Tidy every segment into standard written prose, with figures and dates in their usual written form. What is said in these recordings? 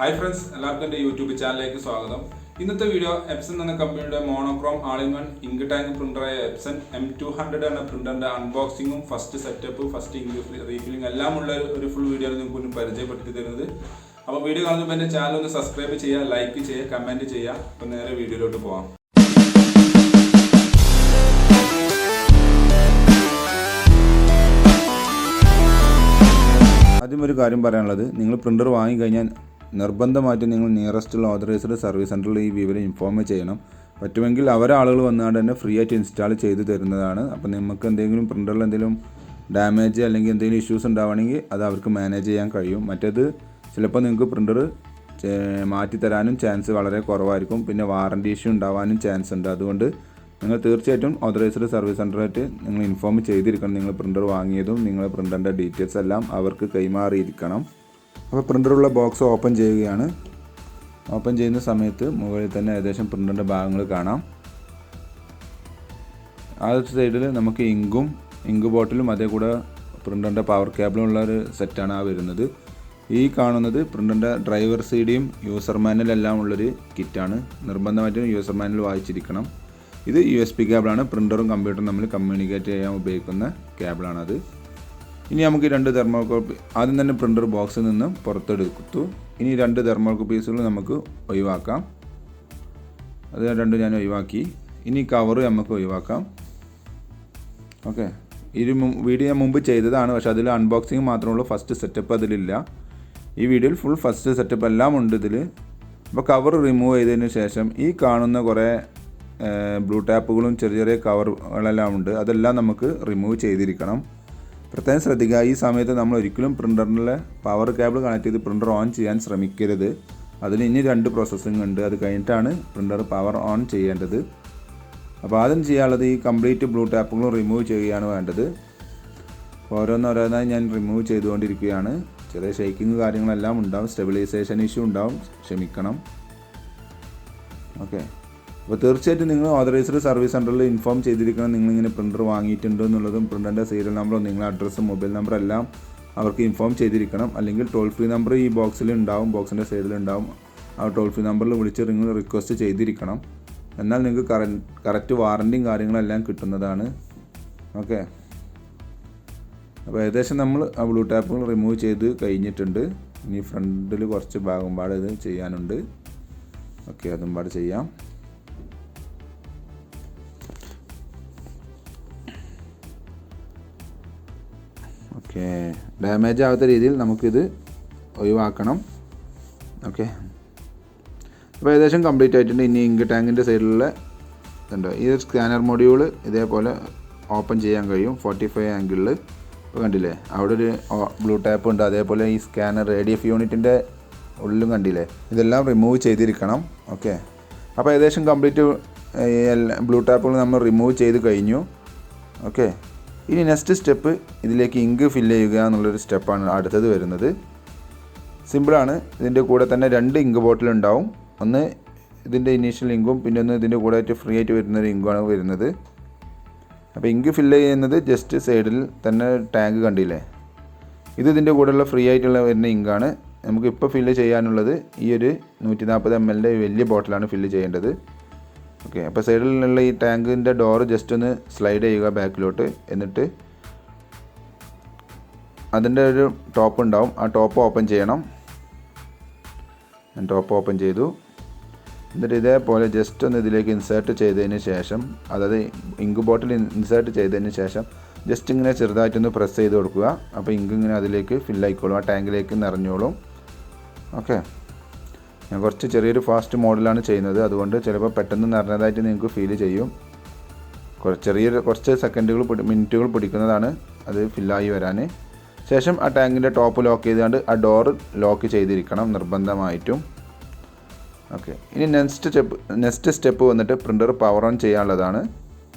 Hi friends, എല്ലാവർക്കും എൻ്റെ YouTube ചാനലിലേക്ക് സ്വാഗതം. ഇന്നത്തെ വീഡിയോ എപ്സൺ എന്ന കമ്പനിയുടെ monochrome all in one ink tank പ്രിന്ററായ എപ്സൺ M200 എന്ന പ്രിന്ററിന്റെ അൺബോക്സിങ്ങും first setup, first ink refilling എല്ലാം ഉള്ള ഒരു ഫുൾ വീഡിയോ ആണ് നിങ്ങൾക്ക് പരിചയപ്പെടുത്തി തരുന്നത്. അപ്പോൾ വീഡിയോ കാണുമ്പോൾ എൻ്റെ ചാനൽ ഒന്ന് സബ്സ്ക്രൈബ് ചെയ്യുക, ലൈക്ക് ചെയ്യുക, കമൻറ്റ് ചെയ്യുക. അപ്പോൾ നേരെ വീഡിയോയിലോട്ട് പോകാം. ആദ്യം ഒരു കാര്യം പറയാനുള്ളത്, നിങ്ങൾ പ്രിന്റർ വാങ്ങിക്കഴിഞ്ഞാൽ നിർബന്ധമായിട്ടും നിങ്ങൾ നിയറസ്റ്റുള്ള ഓതറൈസ്ഡ് സർവീസ് സെൻറ്ററിൽ ഈ വിവരം ഇൻഫോം ചെയ്യണം. പറ്റുമെങ്കിൽ അവരെ ആളുകൾ വന്നുകൊണ്ട് തന്നെ ഫ്രീ ആയിട്ട് ഇൻസ്റ്റാൾ ചെയ്ത് തരുന്നതാണ്. അപ്പോൾ നിങ്ങൾക്ക് എന്തെങ്കിലും പ്രിൻ്ററിൽ എന്തെങ്കിലും ഡാമേജ് അല്ലെങ്കിൽ എന്തെങ്കിലും ഇഷ്യൂസ് ഉണ്ടാവുകയാണെങ്കിൽ അത് അവർക്ക് മാനേജ് ചെയ്യാൻ കഴിയും. മറ്റേത് ചിലപ്പോൾ നിങ്ങൾക്ക് പ്രിൻ്റർ മാറ്റിത്തരാനും ചാൻസ് വളരെ കുറവായിരിക്കും. പിന്നെ വാറണ്ടി ഇഷ്യൂ ഉണ്ടാവാനും ചാൻസ് ഉണ്ട്. അതുകൊണ്ട് നിങ്ങൾ തീർച്ചയായിട്ടും ഓതറൈസ്ഡ് സർവീസ് സെൻ്ററായിട്ട് നിങ്ങൾ ഇൻഫോം ചെയ്തിരിക്കണം. നിങ്ങൾ പ്രിൻ്റർ വാങ്ങിയതും നിങ്ങളുടെ പ്രിൻ്ററിൻ്റെ ഡീറ്റെയിൽസ് എല്ലാം അവർക്ക് കൈമാറിയിരിക്കണം. അപ്പോൾ പ്രിൻ്ററുള്ള ബോക്സ് ഓപ്പൺ ചെയ്യുകയാണ്. ഓപ്പൺ ചെയ്യുന്ന സമയത്ത് മുകളിൽ തന്നെ ഏകദേശം പ്രിൻ്ററിൻ്റെ ഭാഗങ്ങൾ കാണാം. ആദ്യത്തെ സൈഡിൽ നമുക്ക് ഇങ്ക് ബോട്ടിലും അതേ കൂടെ പ്രിൻ്ററിൻ്റെ പവർ കേബിളും ഉള്ള ഒരു സെറ്റാണ് വരുന്നത്. ഈ കാണുന്നത് പ്രിൻ്ററിൻ്റെ ഡ്രൈവർ സൈഡിയും യൂസർ മാനുവൽ എല്ലാം ഉള്ളൊരു കിറ്റാണ്. നിർബന്ധമായിട്ടും യൂസർ മാനുവൽ വായിച്ചിരിക്കണം. ഇത് USB കേബിളാണ്. പ്രിൻ്ററും കമ്പ്യൂട്ടറും തമ്മിൽ കമ്മ്യൂണിക്കേറ്റ് ചെയ്യാൻ ഉപയോഗിക്കുന്ന കേബിളാണത്. ഇനി നമുക്ക് ഈ രണ്ട് തെർമോകോപ്പി ആദ്യം തന്നെ പ്രിൻ്റർ ബോക്സിൽ നിന്ന് പുറത്തെടുത്തു. ഇനി രണ്ട് തെർമോകോപ്പീസുകൾ നമുക്ക് ഒഴിവാക്കാം. അത് രണ്ടും ഞാൻ ഒഴിവാക്കി. ഇനി കവറ് നമുക്ക് ഒഴിവാക്കാം. ഓക്കെ, ഇത് വീഡിയോ ഞാൻ മുമ്പ് ചെയ്തതാണ്, പക്ഷേ അതിൽ അൺബോക്സിങ് മാത്രമേ ഉള്ളൂ. ഫസ്റ്റ് സെറ്റപ്പ് അതിലില്ല. ഈ വീഡിയോയിൽ ഫുൾ ഫസ്റ്റ് സെറ്റപ്പ് എല്ലാം ഉണ്ട് ഇതിൽ. അപ്പോൾ കവർ റിമൂവ് ചെയ്തതിന് ശേഷം ഈ കാണുന്ന കുറേ ബ്ലൂ ടാപ്പുകളും ചെറിയ ചെറിയ കവറുകളെല്ലാം ഉണ്ട്. അതെല്ലാം നമുക്ക് റിമൂവ് ചെയ്തിരിക്കണം. പ്രത്യേകം ശ്രദ്ധിക്കുക, ഈ സമയത്ത് നമ്മൾ ഒരിക്കലും പ്രിൻ്ററിലെ പവർ കേബിൾ കണക്ട് ചെയ്ത് പ്രിൻ്റർ ഓൺ ചെയ്യാൻ ശ്രമിക്കരുത്. അതിന് ഇനി രണ്ട് പ്രോസസ്സിംഗ് ഉണ്ട്. അത് കഴിഞ്ഞിട്ടാണ് പ്രിൻ്റർ പവർ ഓൺ ചെയ്യേണ്ടത്. അപ്പോൾ ആദ്യം ചെയ്യാനുള്ളത് ഈ കംപ്ലീറ്റ് ബ്ലൂ ടാപ്പുകളും റിമൂവ് ചെയ്യുകയാണ് വേണ്ടത്. ഓരോന്നോരോന്നായി ഞാൻ റിമൂവ് ചെയ്തുകൊണ്ടിരിക്കുകയാണ്. ചെറിയ ഷെയ്ക്കിങ് കാര്യങ്ങളെല്ലാം ഉണ്ടാവും, സ്റ്റെബിലൈസേഷൻ ഇഷ്യൂ ഉണ്ടാവും, ക്ഷമിക്കണം. ഓക്കെ, അപ്പോൾ തീർച്ചയായിട്ടും നിങ്ങൾ ഓതറൈസ്ഡ് സർവീസ് സെൻറ്ററിൽ ഇൻഫോം ചെയ്തിരിക്കണം നിങ്ങളിങ്ങനെ പ്രിൻ്റർ വാങ്ങിയിട്ടുണ്ട് എന്നുള്ളതും പ്രിൻ്ററിൻ്റെ സീരിയൽ നമ്പറും നിങ്ങളുടെ അഡ്രസ്സും മൊബൈൽ നമ്പർ എല്ലാം അവർക്ക് ഇൻഫോം ചെയ്തിരിക്കണം. അല്ലെങ്കിൽ ടോൾ ഫ്രീ നമ്പർ ഈ ബോക്സിൽ ഉണ്ടാവും, ബോക്സിൻ്റെ സൈഡിലുണ്ടാവും. ആ ടോൾ ഫ്രീ നമ്പറിൽ വിളിച്ച് നിങ്ങൾ റിക്വസ്റ്റ് ചെയ്തിരിക്കണം. എന്നാൽ നിങ്ങൾക്ക് കറക്റ്റ് വാറൻറ്റിയും കാര്യങ്ങളെല്ലാം കിട്ടുന്നതാണ്. ഓക്കെ, അപ്പോൾ ഏകദേശം നമ്മൾ ആ ബ്ലൂ ടാപ്പുകൾ റിമൂവ് ചെയ്ത് കഴിഞ്ഞിട്ടുണ്ട്. ഇനി ഫ്രണ്ടിൽ കുറച്ച് ഭാഗം പാടെ ഇത് ചെയ്യാനുണ്ട്. ഓക്കെ, അതും പാടെ ചെയ്യാം. ഓക്കെ, ഡാമേജ് ആവാത്ത രീതിയിൽ നമുക്കിത് ഒഴിവാക്കണം. ഓക്കെ, അപ്പോൾ ഏകദേശം കംപ്ലീറ്റ് ആയിട്ടുണ്ട്. ഇനി ഇങ്ക് ടാങ്കിൻ്റെ സൈഡിലുള്ള ഇതുണ്ട്, ഈ സ്കാനർ മൊഡ്യൂൾ ഇതേപോലെ ഓപ്പൺ ചെയ്യാൻ കഴിയും 45 ആംഗിളിൽ. ഇപ്പോൾ കണ്ടില്ലേ, അവിടെ ഒരു ബ്ലൂ ടാപ്പ് ഉണ്ട്. അതേപോലെ ഈ സ്കാനർ ADF യൂണിറ്റിൻ്റെ ഉള്ളിലും കണ്ടില്ലേ, ഇതെല്ലാം റിമൂവ് ചെയ്തിരിക്കണം. ഓക്കെ, അപ്പോൾ ഏകദേശം കംപ്ലീറ്റ് ബ്ലൂ ടാപ്പുകൾ നമ്മൾ റിമൂവ് ചെയ്ത് കഴിഞ്ഞു. ഓക്കെ, ഇനി നെക്സ്റ്റ് സ്റ്റെപ്പ് ഇതിലേക്ക് ഇങ്ക് ഫില്ല് ചെയ്യുക എന്നുള്ളൊരു സ്റ്റെപ്പാണ് അടുത്തത് വരുന്നത്. സിമ്പിളാണ്. ഇതിൻ്റെ കൂടെ തന്നെ രണ്ട് ഇങ്ക് ബോട്ടിൽ ഉണ്ടാവും. ഒന്ന് ഇതിൻ്റെ ഇനീഷ്യൽ ഇങ്കും പിന്നെ ഒന്ന് ഇതിൻ്റെ കൂടെ ആയിട്ട് ഫ്രീ ആയിട്ട് വരുന്നൊരു ഇങ്കാണ് വരുന്നത്. അപ്പോൾ ഇങ്ക് ഫില്ല് ചെയ്യുന്നത് ജസ്റ്റ് സൈഡിൽ തന്നെ ടാങ്ക് കണ്ടില്ലേ, ഇത് ഇതിൻ്റെ കൂടെയുള്ള ഫ്രീ ആയിട്ടുള്ള വരുന്ന ഇങ്കാണ്. നമുക്ക് ഇപ്പോൾ ഫില്ല് ചെയ്യാനുള്ളത് ഈ ഒരു 140 ml വലിയ ബോട്ടിലാണ് ഫില്ല് ചെയ്യേണ്ടത്. ഓക്കെ, അപ്പോൾ സൈഡിലുള്ള ഈ ടാങ്കിൻ്റെ ഡോറ് ജസ്റ്റ് ഒന്ന് സ്ലൈഡ് ചെയ്യുക ബാക്കിലോട്ട്. എന്നിട്ട് അതിൻ്റെ ഒരു ടോപ്പ് ഉണ്ടാവും, ആ ടോപ്പ് ഓപ്പൺ ചെയ്യണം. ഞാൻ ടോപ്പ് ഓപ്പൺ ചെയ്തു. എന്നിട്ട് ഇതേപോലെ ജസ്റ്റ് ഒന്ന് ഇതിലേക്ക് ഇൻസേർട്ട് ചെയ്തതിന് ശേഷം, അതായത് ഇങ്ക് ബോട്ടിൽ ഇൻസേർട്ട് ചെയ്തതിന് ശേഷം ജസ്റ്റ് ഇങ്ങനെ ചെറുതായിട്ടൊന്ന് പ്രസ് ചെയ്ത് കൊടുക്കുക. അപ്പോൾ ഇങ്ക് ഇങ്ങനെ അതിലേക്ക് ഫില്ലായിക്കോളും, ആ ടാങ്കിലേക്ക് നിറഞ്ഞോളും. ഓക്കെ, ഞാൻ കുറച്ച് ചെറിയൊരു ഫാസ്റ്റ് മോഡിലാണ് ചെയ്യുന്നത്. അതുകൊണ്ട് ചിലപ്പോൾ പെട്ടെന്ന് നിറഞ്ഞതായിട്ട് നിങ്ങൾക്ക് ഫീൽ ചെയ്യും. കുറച്ച് സെക്കൻഡുകൾ മിനിറ്റുകൾ പിടിക്കുന്നതാണ് അത് ഫില്ലായി വരാൻ. ശേഷം ആ ടാങ്കിൻ്റെ ടോപ്പ് ലോക്ക് ചെയ്തുകൊണ്ട് ആ ഡോർ ലോക്ക് ചെയ്തിരിക്കണം നിർബന്ധമായിട്ടും. ഓക്കെ, ഇനി നെക്സ്റ്റ് സ്റ്റെപ്പ് വന്നിട്ട് പ്രിൻ്റർ പവർ ഓൺ ചെയ്യാനുള്ളതാണ്.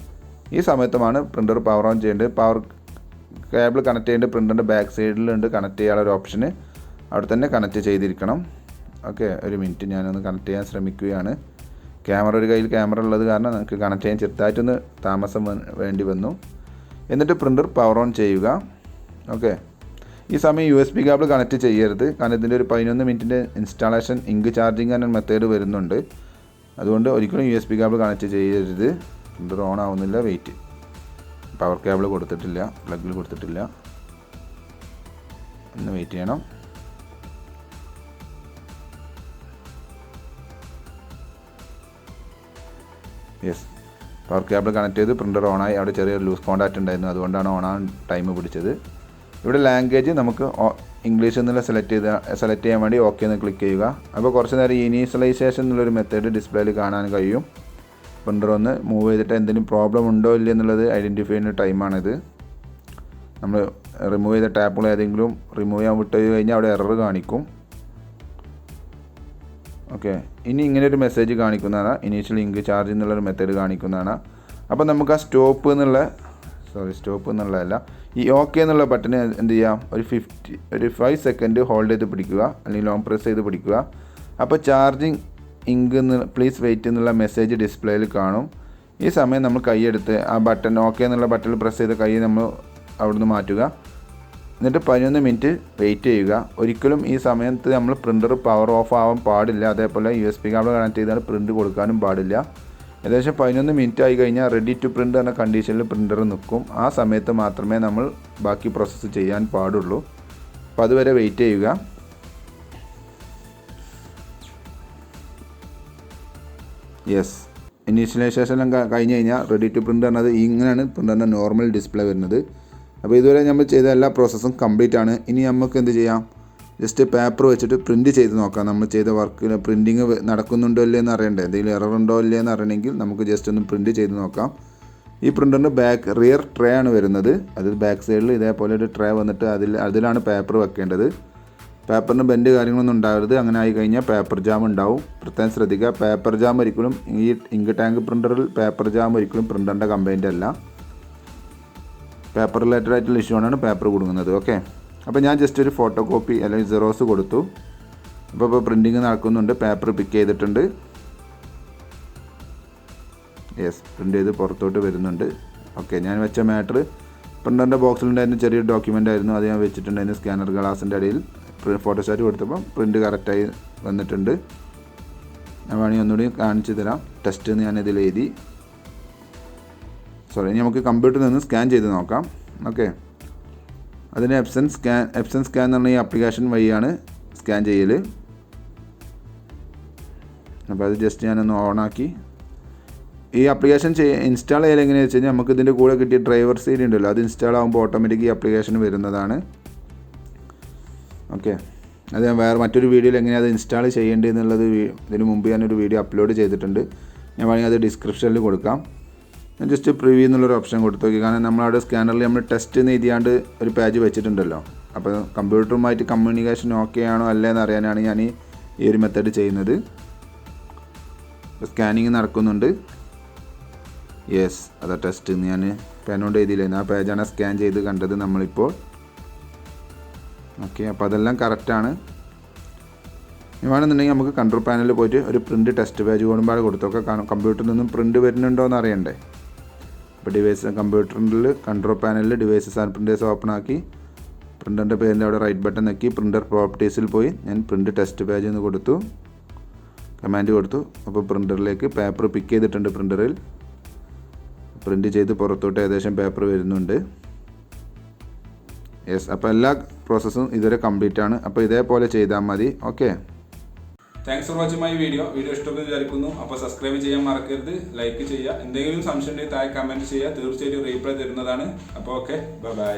ഈ സമയത്തുമാണ് പ്രിൻ്റർ പവർ ഓൺ ചെയ്യേണ്ടത്. പവർ കേബിൾ കണക്ട് ചെയ്യേണ്ടത് പ്രിൻ്ററിൻ്റെ ബാക്ക് സൈഡിലുണ്ട് കണക്ട് ചെയ്യാനുള്ള ഒരു ഓപ്ഷന്, അവിടെ തന്നെ കണക്ട് ചെയ്തിരിക്കണം. ഓക്കെ, ഒരു മിനിറ്റ് ഞാനൊന്ന് കണക്ട് ചെയ്യാൻ ശ്രമിക്കുകയാണ്. ഒരു കയ്യിൽ ക്യാമറ ഉള്ളത് കാരണം നമുക്ക് കണക്ട് ചെയ്യാൻ ചെറുതായിട്ടൊന്ന് താമസം വേണ്ടി വന്നു. എന്നിട്ട് പ്രിൻ്റർ പവർ ഓൺ ചെയ്യുക. ഓക്കെ, ഈ സമയം USB കേബിൾ കണക്ട് ചെയ്യരുത്, കാരണം ഇതിൻ്റെ ഒരു 11 മിനിറ്റിൻ്റെ ഇൻസ്റ്റാളേഷൻ ഇങ്ക് ചാർജിങ് എന്ന മെത്തേഡ് വരുന്നുണ്ട്. അതുകൊണ്ട് ഒരിക്കലും USB കേബിൾ കണക്ട് ചെയ്യരുത്. പ്രിൻ്റർ ഓൺ ആവുന്നില്ല, വെയിറ്റ്. പവർ കേബിൾ കൊടുത്തിട്ടില്ല, പ്ലഗിൽ കൊടുത്തിട്ടില്ല, ഒന്ന് വെയിറ്റ് ചെയ്യണം. യെസ്, പവർ കേബിൾ കണക്ട് ചെയ്ത് പ്രിൻ്റർ ഓണായി. അവിടെ ചെറിയൊരു ലൂസ് കോൺടാക്റ്റ് ഉണ്ടായിരുന്നു, അതുകൊണ്ടാണ് ഓണാൻ ടൈം പിടിച്ചത്. ഇവിടെ ലാംഗ്വേജ് നമുക്ക് ഇംഗ്ലീഷ് എന്നുള്ള സെലക്ട് ചെയ്യാൻ വേണ്ടി ഓക്കെ എന്ന് ക്ലിക്ക് ചെയ്യുക. അപ്പോൾ കുറച്ച് നേരം ഇനീഷ്യലൈസേഷൻ എന്നുള്ളൊരു മെത്തേഡ് ഡിസ്പ്ലേയിൽ കാണാൻ കഴിയും. പ്രിൻ്റർ ഒന്ന് മൂവ് ചെയ്തിട്ട് എന്തെങ്കിലും പ്രോബ്ലം ഉണ്ടോ ഇല്ല എന്നുള്ളത് ഐഡൻറ്റിഫൈ ചെയ്യുന്ന ടൈമാണിത്. നമ്മൾ റിമൂവ് ചെയ്ത ടാപ്പുകൾ ഏതെങ്കിലും റിമൂവ് ചെയ്യാൻ വിട്ട് കഴിഞ്ഞാൽ അവിടെ എറർ കാണിക്കും. ഓക്കെ, ഇനി ഇങ്ങനെ ഒരു മെസ്സേജ് കാണിക്കുന്നതാണ്, ഇനീഷ്യൽ ഇങ്ക് ചാർജ് എന്നുള്ളൊരു മെത്തേഡ് കാണിക്കുന്നതാണ്. അപ്പോൾ നമുക്ക് ആ സ്റ്റോപ്പ് എന്നുള്ളതല്ല, ഈ ഓക്കെ എന്നുള്ള ബട്ടൺ എന്ത് ചെയ്യാം, ഒരു 5 സെക്കൻഡ് ഹോൾഡ് ചെയ്ത് പിടിക്കുക, അല്ലെങ്കിൽ ലോങ് പ്രസ് ചെയ്ത് പിടിക്കുക. അപ്പോൾ ചാർജിങ് ഇങ്ക് പ്ലീസ് വെയിറ്റ് എന്നുള്ള മെസ്സേജ് ഡിസ്പ്ലേയിൽ കാണും. ഈ സമയം നമ്മൾ കൈയെടുത്ത് ആ ബട്ടൺ ഓക്കെ എന്നുള്ള ബട്ടണിൽ പ്രസ് ചെയ്ത് കൈ നമ്മൾ അവിടുന്ന് മാറ്റുക. എന്നിട്ട് 11 മിനിറ്റ് വെയിറ്റ് ചെയ്യുക. ഒരിക്കലും ഈ സമയത്ത് നമ്മൾ പ്രിൻ്റർ പവർ ഓഫ് ആവാൻ പാടില്ല. അതേപോലെ USB കേബിൾ കണക്ട് ചെയ്താൽ പ്രിൻ്റ് കൊടുക്കാനും പാടില്ല. ഏകദേശം 11 മിനിറ്റ് ആയി കഴിഞ്ഞാൽ റെഡി ടു പ്രിൻ്റ് എന്ന കണ്ടീഷനിൽ പ്രിൻ്റർ നിൽക്കും. ആ സമയത്ത് മാത്രമേ നമ്മൾ ബാക്കി പ്രോസസ്സ് ചെയ്യാൻ പാടുള്ളൂ. അപ്പോൾ അതുവരെ വെയിറ്റ് ചെയ്യുക. യെസ്, ഇനീഷ്യലൈസേഷൻ കഴിഞ്ഞ് കഴിഞ്ഞാൽ റെഡി ടു പ്രിൻ്റ് എന്നത് ഇങ്ങനെയാണ് പ്രിൻ്ററിൻ്റെ നോർമൽ ഡിസ്പ്ലേ വരുന്നത്. അപ്പോൾ ഇതുവരെ നമ്മൾ ചെയ്ത എല്ലാ പ്രോസസ്സും കംപ്ലീറ്റ് ആണ്. ഇനി നമുക്ക് എന്ത് ചെയ്യാം, ജസ്റ്റ് പേപ്പർ വെച്ചിട്ട് പ്രിൻറ്റ് ചെയ്ത് നോക്കാം. നമ്മൾ ചെയ്ത വർക്കിൽ പ്രിൻറ്റിങ് നടക്കുന്നുണ്ടോ ഇല്ലേ എന്ന് അറിയണ്ടേ, എന്തെങ്കിലും എറർ ഉണ്ടോ ഇല്ലേ എന്ന് അറിയണമെങ്കിൽ നമുക്ക് ജസ്റ്റ് ഒന്ന് പ്രിൻറ്റ് ചെയ്ത് നോക്കാം. ഈ പ്രിൻ്ററിൻ്റെ റിയർ ട്രേ ആണ് വരുന്നത്. അത് ബാക്ക് സൈഡിൽ ഇതേപോലെ ഒരു ട്രേ വന്നിട്ട് അതിലാണ് പേപ്പർ വെക്കേണ്ടത്. പേപ്പറിന് ബെൻഡ് കാര്യങ്ങളൊന്നും ഉണ്ടാവരുത്. അങ്ങനെ ആയി കഴിഞ്ഞാൽ പേപ്പർ ജാം ഉണ്ടാവും. പ്രത്യേകം ശ്രദ്ധിക്കുക, പേപ്പർ ജാം ഒരിക്കലും ഈ ഇങ്ക് ടാങ്ക് പ്രിൻ്ററിൽ പേപ്പർ ജാം ഒരിക്കലും പ്രിൻ്ററിൻ്റെ കംപ്ലൈൻ്റ് അല്ല. പേപ്പർ റിലേറ്റഡ് ആയിട്ടുള്ള ഇഷ്യൂ ആണ് പേപ്പർ കൊടുക്കുന്നത്. ഓക്കെ, അപ്പോൾ ഞാൻ ജസ്റ്റ് ഒരു ഫോട്ടോ കോപ്പി അല്ലെങ്കിൽ സെറോസ് കൊടുത്തു. ഇപ്പോൾ പ്രിൻറ്റിങ് നടക്കുന്നുണ്ട്, പേപ്പർ പിക്ക് ചെയ്തിട്ടുണ്ട്. യെസ്, പ്രിൻ്റ് ചെയ്ത് പുറത്തോട്ട് വരുന്നുണ്ട്. ഓക്കെ, ഞാൻ വെച്ച മാറ്റർ പ്രിൻ്ററിൻ്റെ ബോക്സിലുണ്ടായിരുന്ന ചെറിയൊരു ഡോക്യുമെൻ്റ് ആയിരുന്നു, അത് ഞാൻ വെച്ചിട്ടുണ്ടായിരുന്നു സ്കാനർ ഗ്ലാസിൻ്റെ അടിയിൽ. ഫോട്ടോസ്റ്റാറ്റ് കൊടുത്തപ്പോൾ പ്രിൻ്റ് കറക്റ്റായി വന്നിട്ടുണ്ട്. ഞാൻ വേണമെങ്കിൽ ഒന്നുകൂടി കാണിച്ചു തരാം. ടെസ്റ്റ് എന്ന് ഞാനിതിൽ എഴുതി. ഇനി നമുക്ക് കമ്പ്യൂട്ടറിൽ നിന്ന് സ്കാൻ ചെയ്ത് നോക്കാം. ഓക്കെ, അതിന് എപ്സൺ സ്കാൻ എന്ന് പറഞ്ഞ ഈ ആപ്ലിക്കേഷൻ വഴിയാണ് സ്കാൻ ചെയ്യൽ. അപ്പോൾ അത് ജസ്റ്റ് ഞാനൊന്ന് ഓണാക്കി. ഈ ആപ്ലിക്കേഷൻ ഇൻസ്റ്റാൾ ചെയ്യൽ എങ്ങനെയാണെന്ന് വെച്ച് കഴിഞ്ഞാൽ നമുക്ക് ഇതിൻ്റെ കൂടെ കിട്ടിയ ഡ്രൈവർ സീഡി ഉണ്ടല്ലോ, അത് ഇൻസ്റ്റാൾ ആകുമ്പോൾ ഓട്ടോമാറ്റിക് ഈ ആപ്ലിക്കേഷൻ വരുന്നതാണ്. ഓക്കെ, അത് ഞാൻ വേറെ മറ്റൊരു വീഡിയോയിൽ എങ്ങനെയാണ് അത് ഇൻസ്റ്റാൾ ചെയ്യേണ്ടത് എന്നുള്ളത് ഇതിന് മുമ്പ് ഞാനൊരു വീഡിയോ അപ്ലോഡ് ചെയ്തിട്ടുണ്ട്. ഞാൻ വേണമെങ്കിൽ അത് ഡിസ്ക്രിപ്ഷനിൽ കൊടുക്കാം. ഞാൻ ജസ്റ്റ് പ്രിവ്യൂ എന്നുള്ളൊരു ഓപ്ഷൻ കൊടുത്തു നോക്കി. കാരണം നമ്മളവിടെ സ്കാനറിൽ നമ്മൾ ടെസ്റ്റ് എന്ന് എഴുതിയാണ്ട് ഒരു പേജ് വെച്ചിട്ടുണ്ടല്ലോ. അപ്പോൾ കമ്പ്യൂട്ടറുമായിട്ട് കമ്മ്യൂണിക്കേഷൻ ഓക്കെ ആണോ അല്ലേ എന്ന് അറിയാനാണ് ഞാൻ ഈ ഒരു മെത്തേഡ് ചെയ്യുന്നത്. സ്കാനിങ് നടക്കുന്നുണ്ട്. യെസ്, അതാ ടെസ്റ്റ് എന്ന് ഞാൻ പെനോണ്ട് എഴുതിയില്ലായിരുന്നു. ആ പേജാണ് സ്കാൻ ചെയ്ത് കണ്ടത് നമ്മളിപ്പോൾ. ഓക്കെ, അപ്പോൾ അതെല്ലാം കറക്റ്റാണ്. വേണമെന്നുണ്ടെങ്കിൽ നമുക്ക് കൺട്രോൾ പാനലിൽ പോയിട്ട് ഒരു പ്രിൻറ്റ് ടെസ്റ്റ് പേജ് കൂടുമ്പോൾ കൊടുത്തൊക്കെ കമ്പ്യൂട്ടറിൽ നിന്നും പ്രിൻറ്റ് വരുന്നുണ്ടോ എന്ന് അറിയണ്ടേ. അപ്പോൾ കമ്പ്യൂട്ടറിൽ കൺട്രോൾ പാനലിൽ ഡിവൈസസ് ആൻഡ് പ്രിൻറ്റേഴ്സ് ഓപ്പൺ ആക്കി പ്രിൻ്ററിൻ്റെ പേരിൻ്റെ അവിടെ റൈറ്റ് ബട്ടൺ ഞെക്കി പ്രിൻ്റർ പ്രോപ്പർട്ടീസിൽ പോയി ഞാൻ പ്രിൻറ്റ് ടെസ്റ്റ് പേജ് എന്ന് കൊടുത്തു, കമാൻഡ് കൊടുത്തു. അപ്പോൾ പ്രിൻ്ററിലേക്ക് പേപ്പർ പിക്ക് ചെയ്തിട്ടുണ്ട്. പ്രിൻ്ററിൽ പ്രിൻറ്റ് ചെയ്ത് പുറത്തോട്ട് ഏകദേശം പേപ്പർ വരുന്നുണ്ട്. യെസ്, അപ്പോൾ എല്ലാ പ്രോസസ്സും ഇതുവരെ കംപ്ലീറ്റ് ആണ്. അപ്പോൾ ഇതേപോലെ ചെയ്താൽ മതി. Okay, thanks for watching my video ഇഷ്ടപ്പെട്ടെന്ന് വിചാരിക്കുന്നു. അപ്പോൾ സബ്സ്ക്രൈബ് ചെയ്യാൻ മറക്കരുത്, ലൈക്ക് ചെയ്യുക. എന്തെങ്കിലും സംശയം ഉണ്ടെങ്കിൽ താഴെ കമൻറ്റ് ചെയ്യുക, തീർച്ചയായിട്ടും റീപ്ലൈ തരുന്നതാണ്. അപ്പോൾ ഓക്കെ, ബൈ.